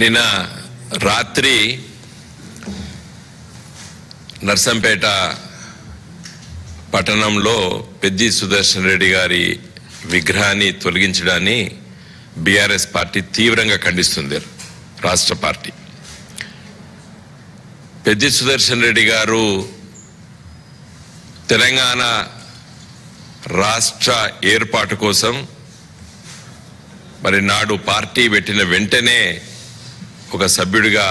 నిన్న రాత్రి నర్సంపేట పట్టణంలో పెద్ది సుదర్శన్ రెడ్డి గారి విగ్రహాన్ని తొలగించడాన్ని బీఆర్ఎస్ పార్టీ తీవ్రంగా ఖండిస్తుంది. రాష్ట్ర పార్టీ పెద్ది సుదర్శన్ రెడ్డి గారు తెలంగాణ రాష్ట్ర ఏర్పాటు కోసం మరి నాడు పార్టీ పెట్టిన వెంటనే ఒక సభ్యుడిగా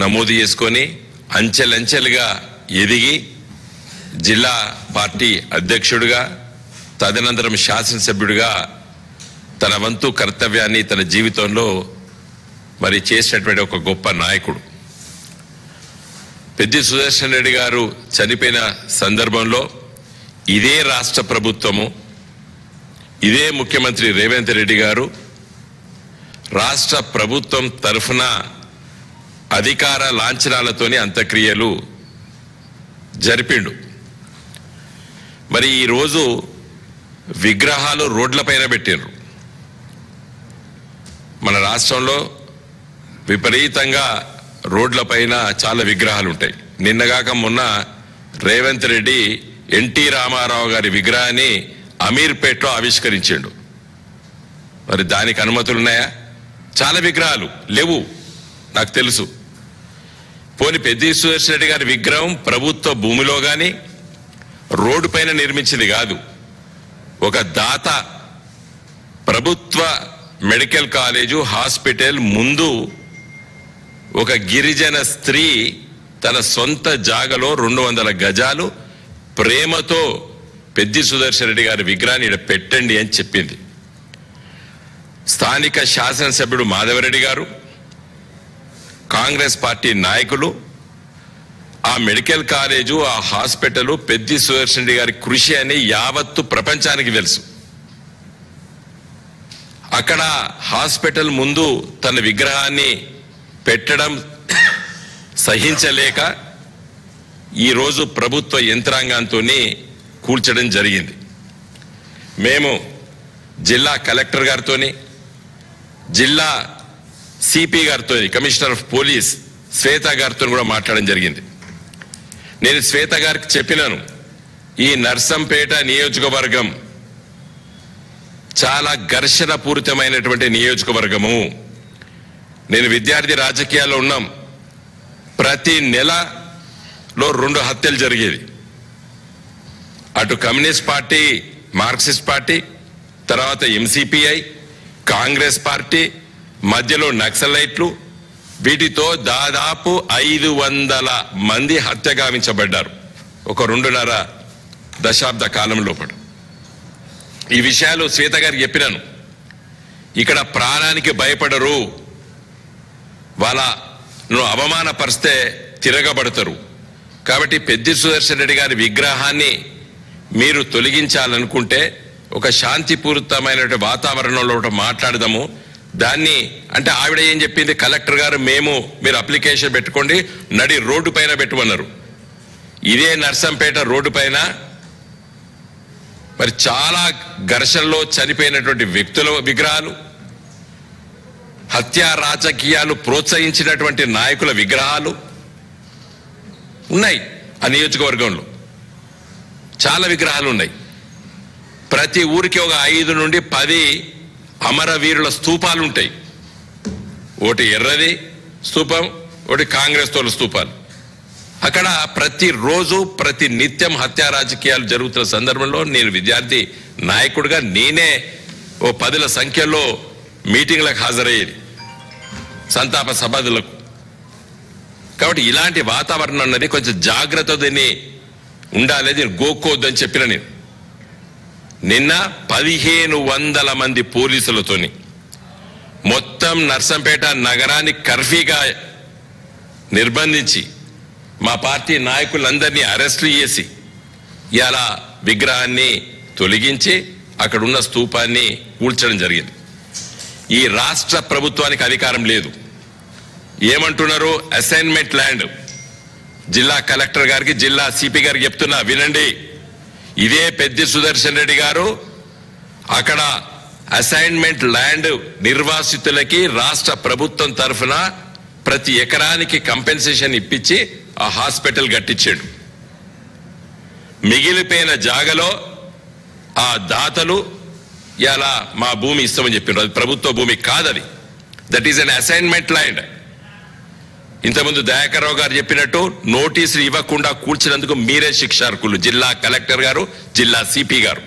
నమోదు చేసుకొని అంచెలంచెలుగా ఎదిగి జిల్లా పార్టీ అధ్యక్షుడిగా తదనంతరం శాసనసభ్యుడిగా తన వంతు కర్తవ్యాన్ని తన జీవితంలో మరి చేసినటువంటి ఒక గొప్ప నాయకుడు. పెద్ది సుదర్శన్ రెడ్డి గారు చనిపోయిన సందర్భంలో ఇదే రాష్ట్ర ప్రభుత్వము, ఇదే ముఖ్యమంత్రి రేవంత్ రెడ్డి గారు రాష్ట్ర ప్రభుత్వం తరఫున అధికార లాంఛనాలతోని అంత్యక్రియలు జరిపిండు. మరి ఈరోజు విగ్రహాలు రోడ్లపైన పెట్టిండ్రు. మన రాష్ట్రంలో విపరీతంగా రోడ్లపైన చాలా విగ్రహాలు ఉంటాయి. నిన్నగాక మొన్న రేవంత్ రెడ్డి ఎన్టీ రామారావు గారి విగ్రహాన్ని అమీర్పేటలో ఆవిష్కరించిండు. మరి దానికి అనుమతులు ఉన్నాయా? చాలా విగ్రహాలు లేవు, నాకు తెలుసు. పోని పెద్ది సుదర్శన్ రెడ్డి గారి విగ్రహం ప్రభుత్వ భూమిలో కానీ రోడ్డు పైన నిర్మించింది కాదు. ఒక దాత ప్రభుత్వ మెడికల్ కాలేజు హాస్పిటల్ ముందు ఒక గిరిజన స్త్రీ తన సొంత జాగలో 200 గజాలు ప్రేమతో పెద్ది సుదర్శన్ రెడ్డి గారి విగ్రహాన్ని ఇక్కడ పెట్టండి అని చెప్పింది. స్థానిక శాసనసభ్యుడు మాధవరెడ్డి గారు, కాంగ్రెస్ పార్టీ నాయకులు, ఆ మెడికల్ కాలేజు ఆ హాస్పిటల్ పెద్ది సుదర్శన్ రెడ్డి గారి కృషి అని యావత్తు ప్రపంచానికి తెలుసు. అక్కడ హాస్పిటల్ ముందు తన విగ్రహాన్ని పెట్టడం సహించలేక ఈరోజు ప్రభుత్వ యంత్రాంగంతో కూల్చడం జరిగింది. మేము జిల్లా కలెక్టర్ గారితోని, జిల్లా సిపి గారితో, కమిషనర్ ఆఫ్ పోలీస్ శ్వేత గారితో కూడా మాట్లాడడం జరిగింది. నేను శ్వేత గారికి చెప్పినాను, ఈ నర్సంపేట నియోజకవర్గం చాలా ఘర్షణ పూరితమైనటువంటి నియోజకవర్గము. నేను విద్యార్థి రాజకీయాల్లో ఉన్నాం. ప్రతి నెలలో 2 హత్యలు జరిగేది. అటు కమ్యూనిస్ట్ పార్టీ, మార్క్సిస్ట్ పార్టీ, తర్వాత ఎంసిపిఐ, కాంగ్రెస్ పార్టీ, మధ్యలో నక్సలైట్లు, వీటితో దాదాపు 500 మంది హత్య గావించబడ్డారు ఒక 2.5 దశాబ్ద కాలం లోపల. ఈ విషయాలు శ్వేత గారికి చెప్పినాను. ఇక్కడ ప్రాణానికి భయపడరు, వాళ్ళను అవమానపరిస్తే తిరగబడతారు. కాబట్టి పెద్ది సుదర్శన్ రెడ్డి గారి విగ్రహాన్ని మీరు తొలగించాలనుకుంటే ఒక శాంతిపూరితమైన వాతావరణంలో మాట్లాడదాము. దాన్ని అంటే ఆవిడ ఏం చెప్పింది, కలెక్టర్ గారు మీరు అప్లికేషన్ పెట్టుకోండి, నడి రోడ్డు పైన పెట్టుకున్నారు. ఇదే నర్సంపేట రోడ్డు పైన మరి చాలా ఘర్షణలో చనిపోయినటువంటి వ్యక్తుల విగ్రహాలు, హత్యా రాజకీయాలు ప్రోత్సహించినటువంటి నాయకుల విగ్రహాలు ఉన్నాయి. ఆ నియోజకవర్గంలో చాలా విగ్రహాలు ఉన్నాయి. ప్రతి ఊరికి ఒక 5 నుండి 10 అమరవీరుల స్తూపాలు ఉంటాయి. ఒకటి ఎర్రది స్తూపం, ఒకటి కాంగ్రెస్ తోల స్తూపాలు. అక్కడ ప్రతిరోజు ప్రతి నిత్యం హత్యా రాజకీయాలు జరుగుతున్న సందర్భంలో నేను విద్యార్థి నాయకుడిగా నేనే ఓ 10ల సంఖ్యలో మీటింగ్లకు హాజరయ్యేది, సంతాప సభలకు. కాబట్టి ఇలాంటి వాతావరణం అన్నది కొంచెం జాగ్రత్త దీన్ని ఉండాలి, దీన్ని గోక్కోద్దని చెప్పిన నేను. నిన్న 1500 మంది పోలీసులతోని మొత్తం నర్సంపేట నగరాన్ని కర్ఫ్యూగా నిర్బంధించి మా పార్టీ నాయకులందరినీ అరెస్టు చేసి ఇలా విగ్రహాన్ని తొలగించి అక్కడున్న స్తూపాన్ని కూల్చడం జరిగింది. ఈ రాష్ట్ర ప్రభుత్వానికి అధికారం లేదు. ఏమంటున్నారు, అసైన్మెంట్ ల్యాండ్. జిల్లా కలెక్టర్ గారికి, జిల్లా సిపి గారికి చెప్తున్నా, వినండి. ఇదే పెద్ది సుదర్శన్ రెడ్డి గారు అక్కడ అసైన్మెంట్ ల్యాండ్ నిర్వాసితులకి రాష్ట్ర ప్రభుత్వం తరఫున ప్రతి ఎకరానికి కంపెన్సేషన్ ఇప్పించి ఆ హాస్పిటల్ కట్టించాడు. మిగిలిపోయిన జాగలో ఆ దాతలు ఇలా మా భూమి ఇస్తామని చెప్పారు. అది ప్రభుత్వ భూమి కాదది. That is an assignment land. ఇంతకుముందు దయాకర్రావు గారు చెప్పినట్టు నోటీసులు ఇవ్వకుండా కూల్చినందుకు మీరే శిక్షార్హులు. జిల్లా కలెక్టర్ గారు, జిల్లా సిపి గారు.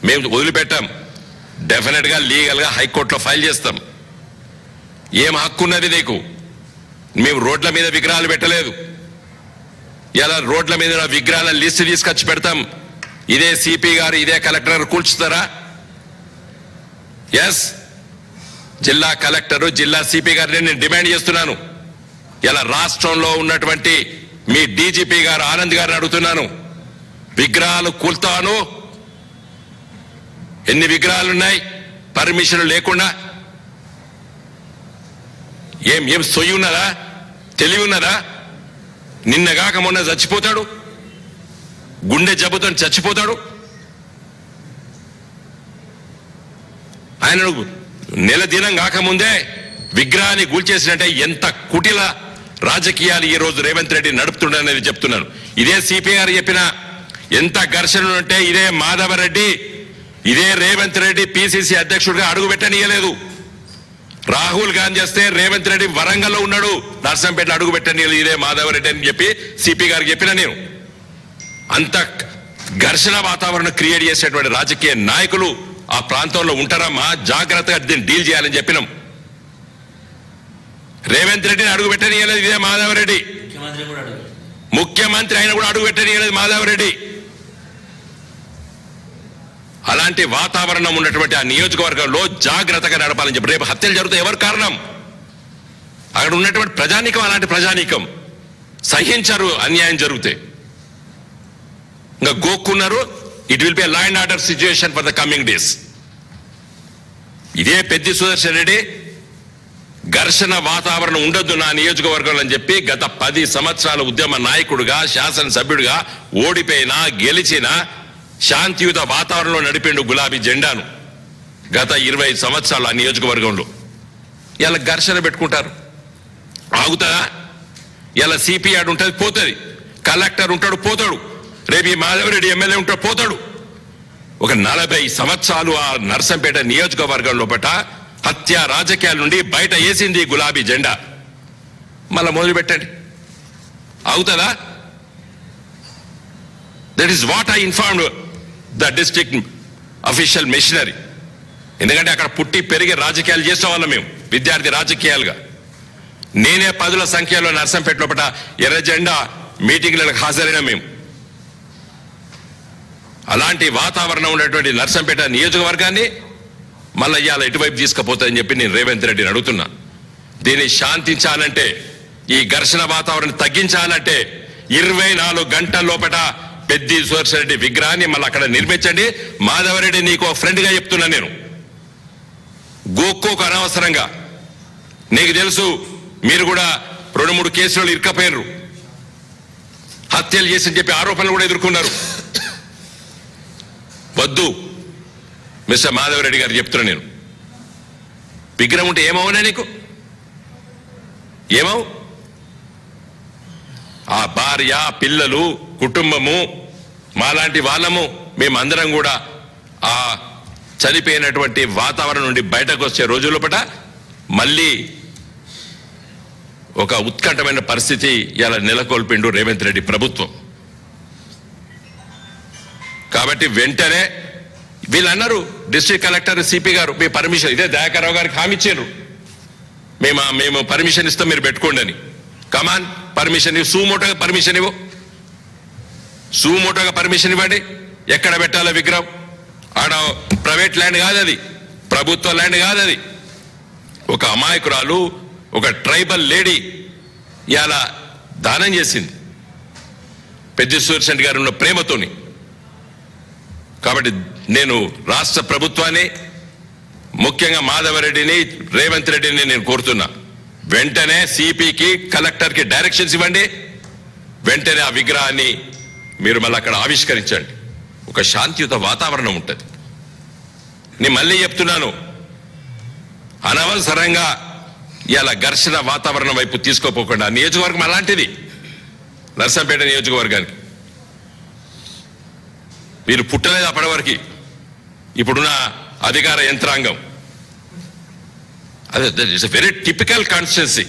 మేము వదిలిపెట్టాం. డెఫినెట్ గా లీగల్ గా హైకోర్టులో ఫైల్ చేస్తాం. ఏం హక్కు ఉన్నది నీకు? మేము రోడ్ల మీద విగ్రహాలు పెట్టలేదు. ఇలా రోడ్ల మీద విగ్రహాల లిస్టు తీసుకొచ్చి పెడతాం. ఇదే సిపి గారు, ఇదే కలెక్టర్ గారు కూల్చుతారా? ఎస్, జిల్లా కలెక్టర్, జిల్లా సిపి గారిని నేను డిమాండ్ చేస్తున్నాను. ఇలా రాష్ట్రంలో ఉన్నటువంటి మీ డీజీపీ గారు ఆనంద్ గారిని అడుగుతున్నాను, విగ్రహాలు కూల్తాను. ఎన్ని విగ్రహాలు ఉన్నాయి పర్మిషన్ లేకుండా? ఏం సొయ్యి ఉన్నదా? తెలివి ఉన్నదా? నిన్నగాక మొన్న చచ్చిపోతాడు, గుండె జబ్బుతో చచ్చిపోతాడు. ఆయన నెల దినం కాకముందే విగ్రహాన్ని కూల్చేసినట్టే ఎంత కుటిల రాజకీయాలు ఈ రోజు రేవంత్ రెడ్డి నడుపుతుండనేది చెప్తున్నాను. ఇదే సిపి గారు చెప్పిన ఎంత ఘర్షణలు ఉంటే ఇదే మాధవరెడ్డి, ఇదే రేవంత్ రెడ్డి పిసిసి అధ్యక్షుడిగా అడుగు పెట్టనీయలేదు. రాహుల్ గాంధీ వస్తే రేవంత్ రెడ్డి వరంగల్లో ఉన్నాడు, నర్సంపేటలో అడుగు పెట్టనీయలేదు ఇదే మాధవరెడ్డి అని చెప్పి సిపి గారికి చెప్పిన నేను. అంత ఘర్షణ వాతావరణం క్రియేట్ చేసేటువంటి రాజకీయ నాయకులు ఆ ప్రాంతంలో ఉంటారమ్మా. జాగ్రత్తగా దీన్ని డీల్ చేయాలని చెప్పినాం. రేవంత్ రెడ్డిని అడుగు పెట్టనీయలేదు ఇదే మాధవరెడ్డి. ముఖ్యమంత్రి అయినా కూడా అడుగు పెట్టనీయలేదు మాధవరెడ్డి. అలాంటి వాతావరణం ఉన్నటువంటి ఆ నియోజకవర్గంలో జాగ్రత్తగా నడపాలని చెప్పి. రేపు హత్యలు జరుగుతాయి, ఎవరు కారణం? అక్కడ ఉన్నటువంటి ప్రజానీకం అలాంటి ప్రజానీకం సహించరు అన్యాయం జరిగితే. ఇంకా గోక్కున్నారు. It will be law and order situation for the coming days. ఇదే పెద్ది సుదర్శన్ రెడ్డి ఘర్షణ వాతావరణం ఉండొద్దు నా నియోజకవర్గంలో అని చెప్పి గత 10 సంవత్సరాల ఉద్యమ నాయకుడుగా, శాసనసభ్యుడిగా ఓడిపోయినా గెలిచినా శాంతియుత వాతావరణంలో నడిపిండు గులాబీ జెండాను గత 20 సంవత్సరాలు ఆ నియోజకవర్గంలో. ఇలా ఘర్షణ పెట్టుకుంటారు, ఆగుతుందా? ఇలా సిపి ఆడు ఉంటుంది, పోతుంది. కలెక్టర్ ఉంటాడు, పోతాడు. రేపు ఈ మాధవరెడ్డి ఎమ్మెల్యే ఉంటాడు, పోతాడు. ఒక 40 సంవత్సరాలు ఆ నర్సంపేట నియోజకవర్గంలో పట్ట హత్య రాజకీయాల నుండి బయట వేసింది గులాబీ జెండా. మళ్ళా మొదలు పెట్టండి, అవుతుందా? That is what I informed the district official machinery. ఎందుకంటే అక్కడ పుట్టి పెరిగి రాజకీయాలు చేసే వాళ్ళం మేము, విద్యార్థి రాజకీయాలుగా. నేనే 10ల సంఖ్యలో నర్సంపేట లోపల ఎర్ర జెండా మీటింగ్లకు హాజరైన మేము. అలాంటి వాతావరణం ఉన్నటువంటి నర్సంపేట నియోజకవర్గాన్ని మళ్ళీ ఇవాళ ఎటువైపు తీసుకుపోతుందని చెప్పి నేను రేవంత్ రెడ్డిని అడుగుతున్నా. దీన్ని శాంతించాలంటే, ఈ ఘర్షణ వాతావరణం తగ్గించాలంటే 24 గంటల లోపల పెద్ది సుదర్శన్ రెడ్డి విగ్రహాన్ని మళ్ళీ అక్కడ నిర్మించండి. మాధవరెడ్డి నీకు ఫ్రెండ్ గా చెప్తున్నా నేను. గోక్కోకు అనవసరంగా, నీకు తెలుసు మీరు కూడా 2-3 కేసులు ఇరుక్కపోయారు, హత్యలు చేసి చెప్పి ఆరోపణలు కూడా ఎదుర్కొన్నారు. వద్దు మిస్టర్ మాధవరెడ్డి గారు చెప్తున్నా నేను. విగ్రహం ఉంటే ఏమవునా నీకు? ఏమవు? ఆ భార్య, పిల్లలు, కుటుంబము, మాలాంటి వాళ్ళము మేమందరం కూడా ఆ చనిపోయినటువంటి వాతావరణం నుండి బయటకు వచ్చే రోజుల పట మళ్ళీ ఒక ఉత్కంఠమైన పరిస్థితి ఇలా నెలకొల్పిండు రేవంత్ రెడ్డి ప్రభుత్వం. కాబట్టి వెంటనే వీళ్ళు అన్నారు, డిస్ట్రిక్ట్ కలెక్టర్, సిపి గారు మీ పర్మిషన్, ఇదే దయాకర్రావు గారికి హామీ ఇచ్చారు, మేము పర్మిషన్ ఇస్తాం మీరు పెట్టుకోండి అని. కమాన్, పర్మిషన్ ఇవ్వు, సూమోటోగా పర్మిషన్ ఇవ్వు, సూమోటోగా పర్మిషన్ ఇవ్వండి. ఎక్కడ పెట్టాలో విగ్రహం? ఆడ ప్రైవేట్ ల్యాండ్ కాదు అది, ప్రభుత్వ ల్యాండ్ కాదు అది. ఒక అమాయకురాలు, ఒక ట్రైబల్ లేడీ ఇలా దానం చేసింది పెద్ది సుదర్శన్ గారు ఉన్న ప్రేమతోని. కాబట్టి నేను రాష్ట్ర ప్రభుత్వాన్ని, ముఖ్యంగా మాధవరెడ్డిని, రేవంత్ రెడ్డిని నేను కోరుతున్నా, వెంటనే సిపికి, కలెక్టర్కి డైరెక్షన్స్ ఇవ్వండి. వెంటనే ఆ విగ్రహాన్ని మీరు మళ్ళీ అక్కడ ఆవిష్కరించండి. ఒక శాంతియుత వాతావరణం ఉంటుంది. నేను మళ్ళీ చెప్తున్నాను, అనవసరంగా ఇలా ఘర్షణ వాతావరణం వైపు తీసుకోపోకుండా, నియోజకవర్గం అలాంటిది, నర్సంపేట నియోజకవర్గానికి మీరు పుట్టలేదు అప్పటివరకు. ఇప్పుడున్న అధికార యంత్రాంగం అదే it's very typical constituency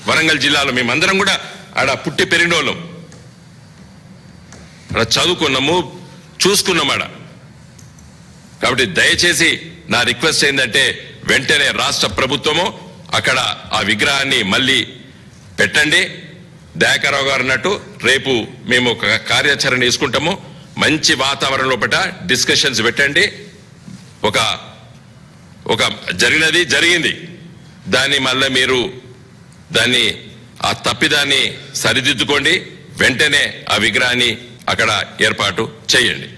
Warangal జిల్లాలో. మేమందరం కూడా ఆడ పుట్టి పెరిగినోళ్ళం, ఆడ చదువుకున్నాము, చూసుకున్నాం ఆడ. కాబట్టి దయచేసి నా రిక్వెస్ట్ ఏంటంటే వెంటనే రాష్ట్ర ప్రభుత్వము అక్కడ ఆ విగ్రహాన్ని మళ్ళీ పెట్టండి. దయాకర్రావు గారు అన్నట్టు రేపు మేము ఒక కార్యాచరణ తీసుకుంటాము. మంచి వాతావరణం లోపల డిస్కషన్స్ పెట్టండి. ఒక జరిగింది, దాన్ని మళ్ళీ మీరు దాన్ని ఆ తప్పిదాన్ని సరిదిద్దుకోండి. వెంటనే ఆ విగ్రహాన్ని అక్కడ ఏర్పాటు చేయండి.